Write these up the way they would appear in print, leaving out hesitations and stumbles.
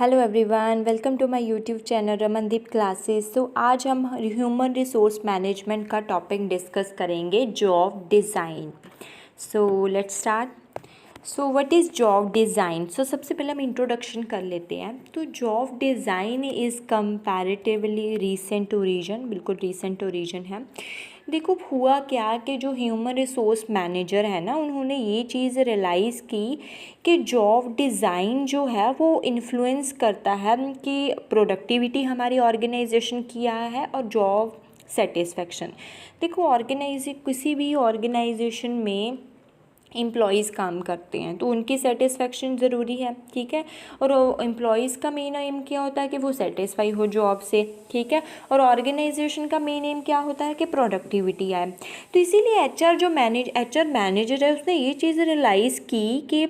Hello everyone, welcome to my YouTube channel Ramandeep classes. तो आज हम ह्यूमन रिसोर्स मैनेजमेंट का टॉपिक डिस्कस करेंगे, job design. So let's start. So what is job design? So सबसे पहले हम इंट्रोडक्शन कर लेते हैं। तो job design is comparatively recent origin, बिल्कुल रीसेंट ओरिजिन है। देखो हुआ क्या कि जो ह्यूमन रिसोर्स मैनेजर है ना, उन्होंने ये चीज़ रियलाइज़ की कि जॉब डिज़ाइन जो है वो इन्फ्लुएंस करता है कि प्रोडक्टिविटी हमारी ऑर्गेनाइजेशन किया है और जॉब सेटिस्फेक्शन। देखो किसी भी ऑर्गेनाइजेशन में एम्प्लॉयज़ काम करते हैं तो उनकी सेटिस्फेक्शन ज़रूरी है, ठीक है। और एम्प्लॉयज़ का मेन एम क्या होता है कि वो सेटिस्फाई हो जॉब से, ठीक है। और ऑर्गेनाइजेशन का मेन एम क्या होता है कि प्रोडक्टिविटी आए। तो इसीलिए एचआर मैनेजर है, उसने ये चीज़ रियलाइज़ की कि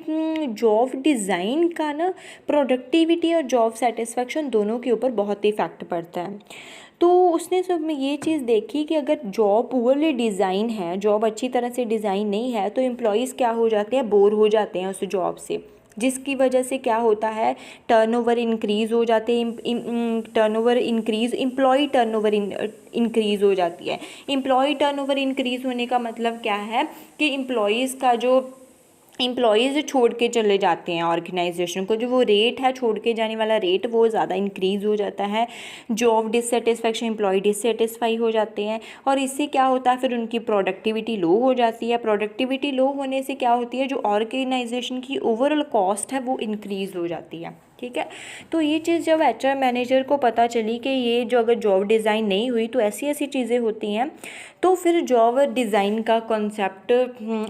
जॉब डिज़ाइन का ना प्रोडक्टिविटी और जॉब सेटिस्फेक्शन दोनों के ऊपर बहुत इफेक्ट पड़ता है। तो उसने सब में ये चीज़ देखी कि अगर जॉब पुअरली डिज़ाइन है, जॉब अच्छी तरह से डिज़ाइन नहीं है, तो एम्प्लॉयज़ क्या हो जाते हैं, बोर हो जाते हैं उस जॉब से, जिसकी वजह से क्या होता है, टर्नओवर इंक्रीज़ हो जाते हैं। Turnover increase employ turnover increase हो जाती है। एम्प्लॉय टर्नओवर इंक्रीज़ होने का मतलब क्या है कि एम्प्लॉयज़ छोड़ के चले जाते हैं ऑर्गेनाइजेशन को, जो वो रेट है, छोड़ के जाने वाला रेट, वो ज़्यादा इंक्रीज़ हो जाता है। जॉब डिससेटिस्फैक्शन, एम्प्लॉय डिससेटिस्फाई हो जाते हैं और इससे क्या होता है, फिर उनकी प्रोडक्टिविटी लो हो जाती है। प्रोडक्टिविटी लो होने से क्या होती है, जो ऑर्गेनाइजेशन की ओवरऑल कॉस्ट है वो इंक्रीज़ हो जाती है, ठीक है। तो ये चीज़ जब एचआर मैनेजर को पता चली कि ये जो अगर जॉब डिज़ाइन नहीं हुई तो ऐसी ऐसी चीज़ें होती हैं, तो फिर जॉब डिज़ाइन का कॉन्सेप्ट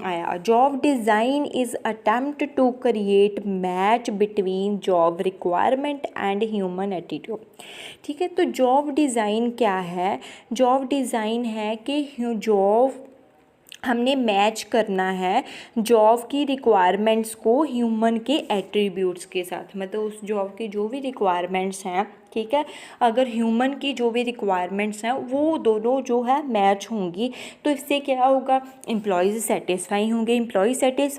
आया। Job design is attempt to create match between job requirement and human attitude, ठीक है। तो जॉब डिज़ाइन क्या है? जॉब डिज़ाइन है कि जॉब हमने मैच करना है जॉब की रिक्वायरमेंट्स को ह्यूमन के एट्रीब्यूट्स के साथ, मतलब उस जॉब की जो भी रिक्वायरमेंट्स हैं, ठीक है, अगर ह्यूमन की जो भी रिक्वायरमेंट्स हैं वो दोनों जो है मैच होंगी, तो इससे क्या होगा, एम्प्लॉयज़ सेटिस्फाई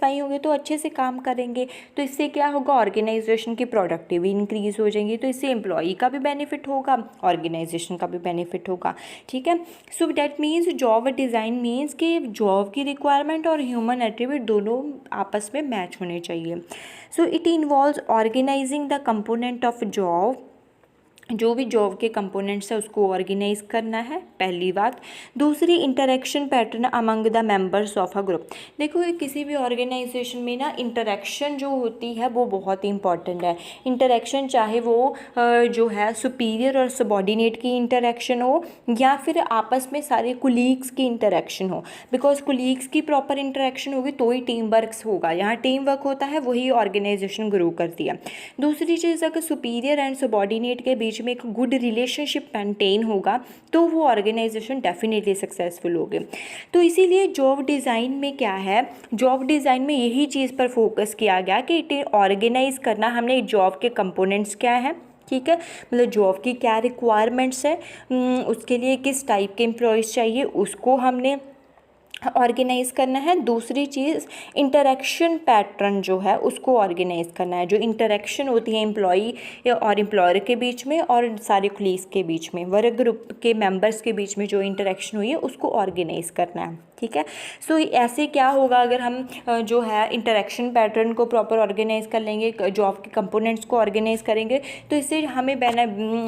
होंगे तो अच्छे से काम करेंगे, तो इससे क्या होगा, ऑर्गेनाइजेशन की प्रोडक्टिविटी इंक्रीज़ हो जाएंगी, तो इससे एम्प्लॉई का भी बेनिफिट होगा, ऑर्गेनाइजेशन का भी बेनिफिट होगा, ठीक है। So that means job design means कि जॉब की रिक्वायरमेंट और ह्यूमन एट्रीब्यूट दोनों आपस में मैच होने चाहिए। So it involves organizing the component of job, जो भी जॉब के कंपोनेंट्स है उसको ऑर्गेनाइज करना है, पहली बात। दूसरी, interaction pattern among the members of a group. देखो ये किसी भी ऑर्गेनाइजेशन में ना इंटरेक्शन जो होती है वो बहुत इंपॉर्टेंट है। इंटरेक्शन चाहे वो जो है सुपीरियर और सबॉर्डिनेट की इंटरेक्शन हो या फिर आपस में सारे कुलीग्स की इंटरेक्शन हो, बिकॉज कुलीग्स की प्रॉपर इंटरेक्शन होगी तो ही टीम वर्क होगा। यहाँ टीम वर्क होता है वही ऑर्गेनाइजेशन ग्रो करती है। दूसरी चीज़, अगर सुपीरियर एंड सबॉर्डिनेट के बीच में एक गुड रिलेशनशिप मेंटेन होगा तो वो ऑर्गेनाइजेशन डेफिनेटली सक्सेसफुल होगी। तो इसीलिए जॉब डिज़ाइन में क्या है, जॉब डिज़ाइन में यही चीज़ पर फोकस किया गया कि इट ऑर्गेनाइज करना, हमने जॉब के कंपोनेंट्स क्या है, ठीक है, मतलब जॉब की क्या रिक्वायरमेंट्स है, उसके लिए किस टाइप के एम्प्लॉयज़ चाहिए, उसको हमने ऑर्गेनाइज करना है। दूसरी चीज़, इंटरेक्शन पैटर्न जो है उसको ऑर्गेनाइज करना है, जो इंटरेक्शन होती है एम्प्लॉई और एम्प्लॉयर के बीच में और सारे कलीग्स के बीच में, वर्क ग्रुप के मेंबर्स के बीच में जो इंटरेक्शन हुई है उसको ऑर्गेनाइज करना है, ठीक है। सो ऐसे क्या होगा, अगर हम जो है इंटरेक्शन पैटर्न को प्रॉपर ऑर्गेनाइज कर लेंगे, जॉब के कंपोनेंट्स को ऑर्गेनाइज करेंगे, तो इससे हमें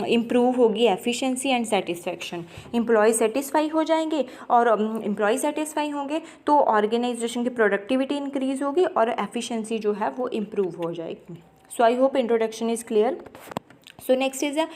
इम्प्रूव होगी efficiency and satisfaction. Employ satisfy हो जाएंगे और एम्प्लॉय सेटिस्फाई होंगे तो ऑर्गेनाइजेशन की प्रोडक्टिविटी इंक्रीज होगी और एफिशिएंसी जो है वो इम्प्रूव हो जाएगी। So I hope introduction is clear. So next is the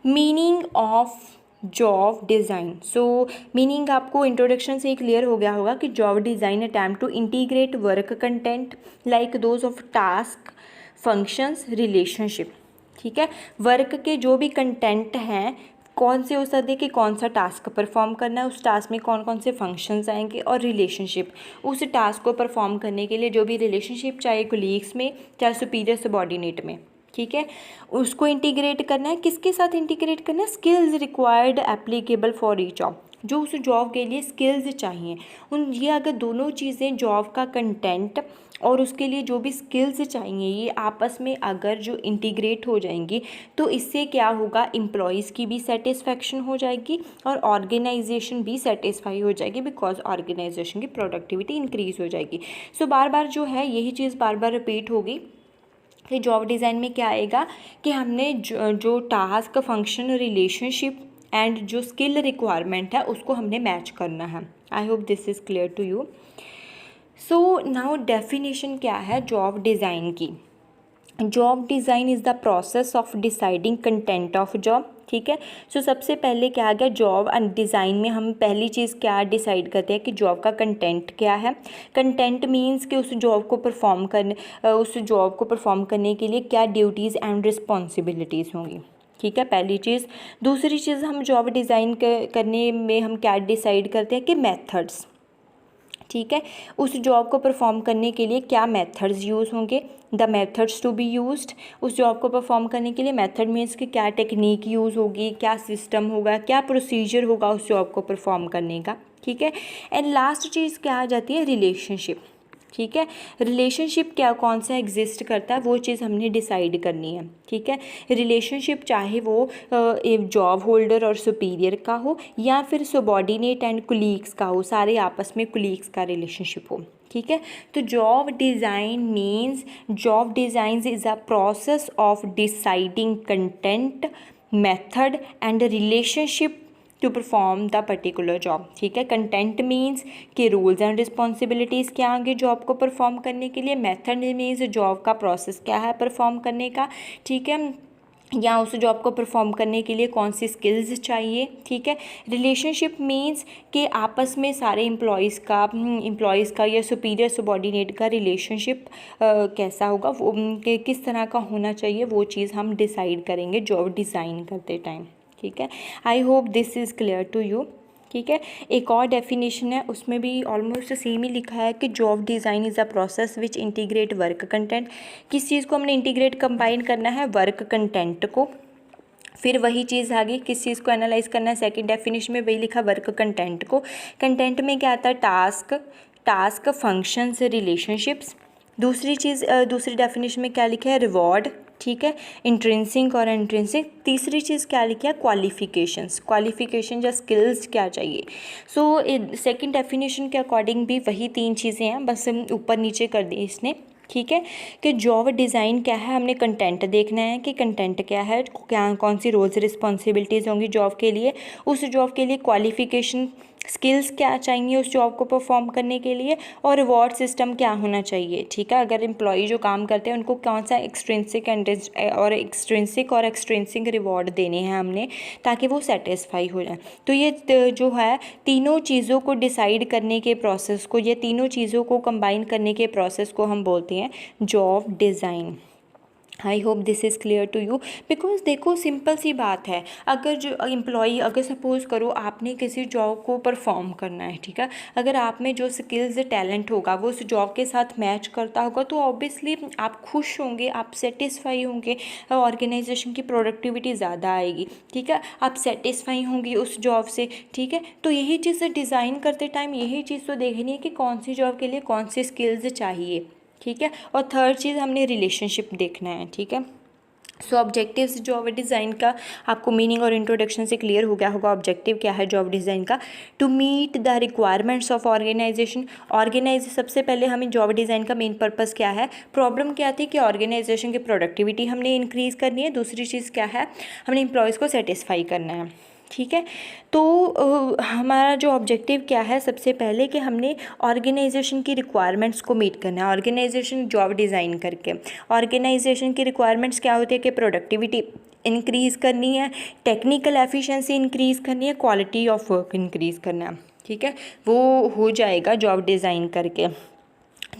meaning of job design. So meaning आपको इंट्रोडक्शन से ही क्लियर हो गया होगा कि job design attempt to integrate work content like those of task, functions, relationship, ठीक है। Work के जो भी कंटेंट हैं, कौन से हो सकते कि कौन सा टास्क परफॉर्म करना है, उस टास्क में कौन कौन से फंक्शंस आएंगे, और रिलेशनशिप, उस टास्क को परफॉर्म करने के लिए जो भी रिलेशनशिप, चाहे कोलीग्स में चाहे सुपीरियर सबॉर्डिनेट में, ठीक है, उसको इंटीग्रेट करना है। किसके साथ इंटीग्रेट करना है, skills required applicable for each job, जो उस जॉब के लिए स्किल्स चाहिए उन, ये अगर दोनों चीज़ें, जॉब का कंटेंट और उसके लिए जो भी स्किल्स चाहिए ये आपस में अगर जो इंटीग्रेट हो जाएंगी तो इससे क्या होगा, एम्प्लॉयज़ की भी सेटिस्फेक्शन हो जाएगी और ऑर्गेनाइजेशन भी सेटिस्फाई हो जाएगी, बिकॉज ऑर्गेनाइजेशन की प्रोडक्टिविटी इंक्रीज़ हो जाएगी। सो बार बार जो है यही चीज़ बार बार रिपीट होगी कि जॉब डिज़ाइन में क्या आएगा कि हमने जो टास्क, फंक्शन, रिलेशनशिप एंड जो स्किल रिक्वायरमेंट है उसको हमने मैच करना है। I hope this is clear to you. So now definition क्या है जॉब डिज़ाइन की। Job design is the process of deciding content of job. ठीक है, सो सबसे पहले क्या आ गया, जॉब एंड डिज़ाइन में हम पहली चीज़ क्या डिसाइड करते हैं कि जॉब का कंटेंट क्या है। कंटेंट मीन्स कि उस जॉब को परफॉर्म करने के लिए क्या ड्यूटीज़ एंड रिस्पॉन्सिबिलिटीज़ होंगी। ठीक है, पहली चीज़। दूसरी चीज़, हम जॉब डिज़ाइन करने में हम क्या डिसाइड करते हैं कि मेथड्स। ठीक है, उस जॉब को परफॉर्म करने के लिए क्या मेथड्स यूज़ होंगे, the methods to be used. उस जॉब को परफॉर्म करने के लिए मेथड मीन्स कि क्या टेक्निक यूज़ होगी, क्या सिस्टम होगा, क्या प्रोसीजर होगा उस जॉब को परफॉर्म करने का। ठीक है, एंड लास्ट चीज़ क्या आ जाती है, रिलेशनशिप। ठीक है, रिलेशनशिप क्या कौन सा एग्जिस्ट करता है वो चीज़ हमने डिसाइड करनी है। ठीक है, रिलेशनशिप चाहे वो एक जॉब होल्डर और सुपीरियर का हो या फिर सबॉर्डिनेट एंड कुलीग्स का हो, सारे आपस में कुलीग्स का रिलेशनशिप हो। ठीक है, तो job design means job design is a process of deciding content, method and relationship to perform the particular job. ठीक है, कंटेंट मीन्स कि रूल्स एंड रिस्पॉन्सिबिलिटीज़ क्या होंगे जॉब को परफॉर्म करने के लिए। मेथड मीन्स जॉब का प्रोसेस क्या है परफॉर्म करने का। ठीक है, या उस जॉब को परफॉर्म करने के लिए कौन सी स्किल्स चाहिए। ठीक है, रिलेशनशिप मीन्स कि आपस में सारे एम्प्लॉयज़ का या सुपीरियर सबॉर्डिनेट का रिलेशनशिप कैसा होगा, वो किस तरह का होना चाहिए, वो चीज़ हम डिसाइड करेंगे जॉब डिज़ाइन करते टाइम। ठीक है, I hope this is clear to you. ठीक है, एक और डेफिनेशन है उसमें भी ऑलमोस्ट सेम ही लिखा है कि job design is a process which integrate work content. किस चीज़ को हमने इंटीग्रेट कंबाइन करना है, वर्क कंटेंट को। फिर वही चीज़ आ गई, किस चीज़ को एनालाइज करना है, सेकंड डेफिनेशन में वही लिखा वर्क कंटेंट को। कंटेंट में क्या आता है, टास्क फंक्शंस, रिलेशनशिप्स। दूसरी चीज़ दूसरी डेफिनेशन में क्या लिखा है, रिवॉर्ड। ठीक है, इंट्रिंसिक और इंट्रिंसिक। तीसरी चीज़ क्या लिखा है, क्वालिफिकेशन या स्किल्स क्या चाहिए। सो सेकंड डेफिनेशन के अकॉर्डिंग भी वही तीन चीज़ें हैं, बस ऊपर नीचे कर दी इसने। ठीक है, कि जॉब डिज़ाइन क्या है, हमने कंटेंट देखना है कि कंटेंट क्या है, क्या कौन सी रोल्स रिस्पॉन्सिबिलिटीज़ होंगी जॉब के लिए, उस जॉब के लिए क्वालिफिकेशन स्किल्स क्या चाहिए उस जॉब को परफॉर्म करने के लिए, और रिवॉर्ड सिस्टम क्या होना चाहिए। ठीक है, अगर एम्प्लॉई जो काम करते हैं उनको कौन सा एक्सट्रिंसिक और एक्सट्रिंसिक रिवॉर्ड देने हैं हमने, ताकि वो सेटिस्फाई हो जाए। तो ये जो है तीनों चीज़ों को डिसाइड करने के प्रोसेस को, ये तीनों चीज़ों को कंबाइन करने के प्रोसेस को हम बोलते हैं job design. I hope this is clear to you. Because देखो सिंपल सी बात है, अगर जो एम्प्लॉई, अगर सपोज़ करो आपने किसी जॉब को परफॉर्म करना है। ठीक है, अगर आप में जो स्किल्स टैलेंट होगा वो उस जॉब के साथ मैच करता होगा तो ऑब्वियसली आप खुश होंगे, आप सेटिस्फाई होंगे, ऑर्गेनाइजेशन की प्रोडक्टिविटी ज़्यादा आएगी। ठीक है, आप सेटिस्फाई होंगी उस जॉब से। ठीक है, तो यही चीज़ डिज़ाइन करते टाइम यही चीज़ तो देखनी है कि कौन सी जॉब के लिए कौन सी स्किल्स चाहिए। ठीक है, और थर्ड चीज़ हमने रिलेशनशिप देखना है। ठीक है, सो ऑब्जेक्टिव्स जॉब डिज़ाइन का आपको मीनिंग और इंट्रोडक्शन से क्लियर हो गया होगा। ऑब्जेक्टिव क्या है जॉब डिज़ाइन का, to meet the requirements of organization. सबसे पहले हमें जॉब डिज़ाइन का मेन पर्पस क्या है, प्रॉब्लम क्या थी कि ऑर्गेनाइजेशन की प्रोडक्टिविटी हमने इंक्रीज़ करनी है। दूसरी चीज़ क्या है, हमने एम्प्लॉयज़ को सेटिस्फाई करना है। ठीक है, तो हमारा जो ऑब्जेक्टिव क्या है, सबसे पहले कि हमने ऑर्गेनाइजेशन की रिक्वायरमेंट्स को मीट करना है। ऑर्गेनाइजेशन जॉब डिज़ाइन करके ऑर्गेनाइजेशन की रिक्वायरमेंट्स क्या होती है कि प्रोडक्टिविटी इंक्रीज़ करनी है, टेक्निकल एफिशिएंसी इंक्रीज़ करनी है, क्वालिटी ऑफ वर्क इंक्रीज़ करना है। ठीक है, वो हो जाएगा जॉब डिज़ाइन करके।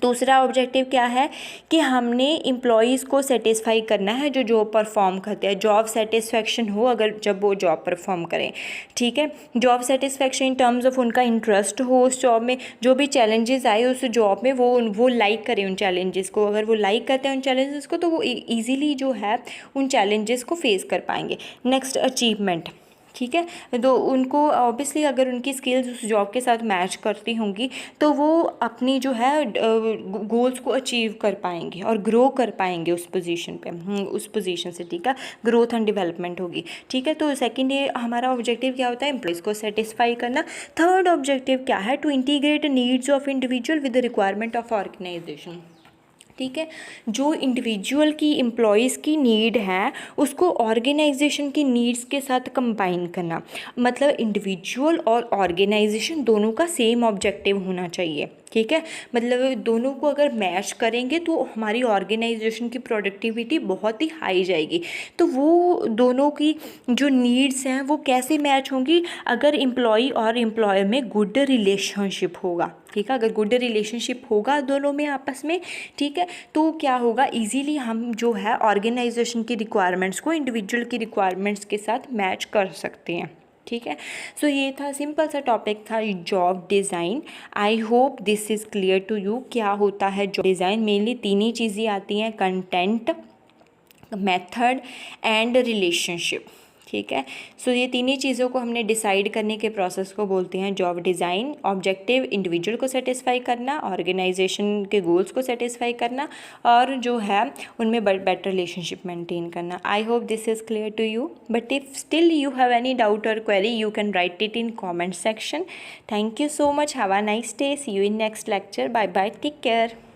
दूसरा ऑब्जेक्टिव क्या है कि हमने एम्प्लॉयज़ को सेटिस्फाई करना है जो जॉब परफॉर्म करते हैं, जॉब सेटिस्फेक्शन हो अगर जब वो जॉब परफॉर्म करें। ठीक है, job satisfaction in terms of उनका इंटरेस्ट हो उस जॉब में, जो भी चैलेंजेस आए उस जॉब में वो लाइक करें उन चैलेंजेस को। अगर वो लाइक करते हैं उन चैलेंजेस को तो वो ईज़िली जो है उन चैलेंजेस को फेस कर पाएंगे। Next, achievement. ठीक है। तो उनको ऑब्वियसली अगर उनकी स्किल्स उस जॉब के साथ मैच करती होंगी तो वो अपनी जो है गोल्स को अचीव कर पाएंगे और ग्रो कर पाएंगे उस पोजीशन पे, उस पोजीशन से, ठीक है। ग्रोथ एंड डेवलपमेंट होगी, ठीक है। तो सेकंड ये हमारा ऑब्जेक्टिव क्या होता है, एम्प्लॉयज़ को सेटिस्फाई करना। थर्ड ऑब्जेक्टिव क्या है, to integrate needs of individual with the requirement of organization, ठीक है। जो इंडिविजुअल की एम्प्लॉयज़ की नीड है उसको ऑर्गेनाइजेशन की नीड्स के साथ कंबाइन करना, मतलब इंडिविजुअल और ऑर्गेनाइजेशन दोनों का सेम ऑब्जेक्टिव होना चाहिए, ठीक है। मतलब दोनों को अगर मैच करेंगे तो हमारी ऑर्गेनाइजेशन की प्रोडक्टिविटी बहुत ही हाई जाएगी। तो वो दोनों की जो नीड्स हैं वो कैसे मैच होंगी, अगर एम्प्लॉय और एम्प्लॉयर में गुड रिलेशनशिप होगा, ठीक है। अगर गुड रिलेशनशिप होगा दोनों में आपस में, ठीक है, तो क्या होगा, इजीली हम जो है ऑर्गेनाइजेशन की रिक्वायरमेंट्स को इंडिविजुअल की रिक्वायरमेंट्स के साथ मैच कर सकते हैं, ठीक है। सो ये था, सिंपल सा टॉपिक था job design. I hope this is clear to you. क्या होता है जॉब डिज़ाइन, मेनली तीन ही चीज़ें आती हैं, कंटेंट, मेथड एंड रिलेशनशिप, ठीक है। सो ये तीन ही चीज़ों को हमने डिसाइड करने के प्रोसेस को बोलते हैं जॉब डिज़ाइन। ऑब्जेक्टिव इंडिविजुअल को सेटिस्फाई करना, ऑर्गेनाइजेशन के गोल्स को सेटिस्फाई करना, और जो है उनमें बेटर रिलेशनशिप मेंटेन करना। I hope this is clear to you, but if still you have any doubt or query, you can write it in comment section. Thank you so much. Have a nice day. See you in next lecture. Bye bye. Take care.